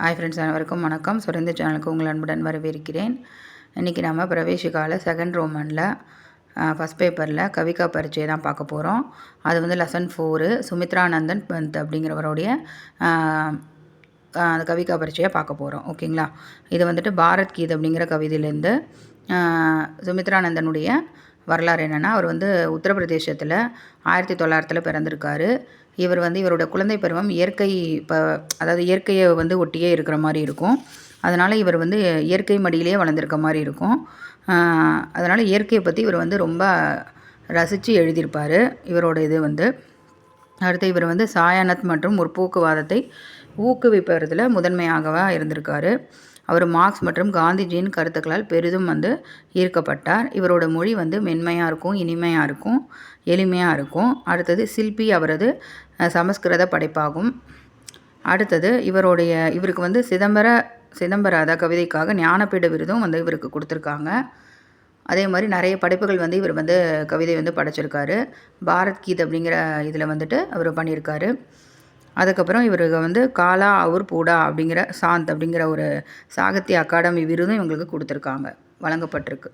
Hi friends, அனைவருக்கும் வணக்கம். சுரேந்த சேனலுக்கு உங்கள் அன்புடன் வரவேற்கிறேன். இன்றைக்கி நம்ம பிரவேசிக்கால செகண்ட் ரோமனில் ஃபஸ்ட் பேப்பரில் கவிகா பரீட்சையை தான் பார்க்க போகிறோம். அது வந்து லெசன் 4 சுமித்ரானந்தன் பந்த் அப்படிங்கிறவருடைய அந்த கவிகா பரீட்சையை பார்க்க போகிறோம். ஓகேங்களா? இது வந்துட்டு பாரத் கீத் அப்படிங்கிற கவிதையிலேருந்து சுமித்ரானந்தனுடைய வரலாறு என்னென்னா, அவர் வந்து உத்தரப்பிரதேசத்தில் 1900 பிறந்திருக்காரு. இவர் வந்து இவரோட குழந்தை பருவம் அதாவது இயற்கையை வந்து ஒட்டியே இருக்கிற மாதிரி இருக்கும். அதனால் இவர் வந்து இயற்கை மடியிலேயே வளர்ந்துருக்க மாதிரி இருக்கும். அதனால் இயற்கையை பற்றி இவர் வந்து ரொம்ப ரசித்து எழுதியிருப்பார். இவரோட இது வந்து அடுத்து இவர் வந்து சாயானத் மற்றும் முற்போக்குவாதத்தை ஊக்குவிப்பதில் முதன்மையாகவா இருந்திருக்காரு. அவர் மார்க்ஸ் மற்றும் காந்திஜியின் கருத்துக்களால் பெரிதும் வந்து ஈர்க்கப்பட்டார். இவரோட மொழி வந்து மென்மையாக இருக்கும், இனிமையாக இருக்கும், எளிமையாக இருக்கும். அடுத்தது சில்பி அவரது சமஸ்கிருத படைப்பாகும். அடுத்தது இவருக்கு வந்து சிதம்பர கவிதைக்காக ஞானபீட விருதும் வந்து இவருக்கு கொடுத்துருக்காங்க. அதே மாதிரி நிறைய படைப்புகள் வந்து இவர் வந்து கவிதை வந்து படைச்சிருக்காரு. பாரத் கீத் அப்படிங்கிற இதில் வந்துட்டு அவர் பண்ணியிருக்காரு. அதுக்கப்புறம் இவருக்கு வந்து காலா அவுர் பூடா அப்படிங்கிற சாந்த் அப்படிங்கிற ஒரு சாகித்ய அகாடமி விருதும் இவங்களுக்கு கொடுத்துருக்காங்க, வழங்கப்பட்டிருக்கு.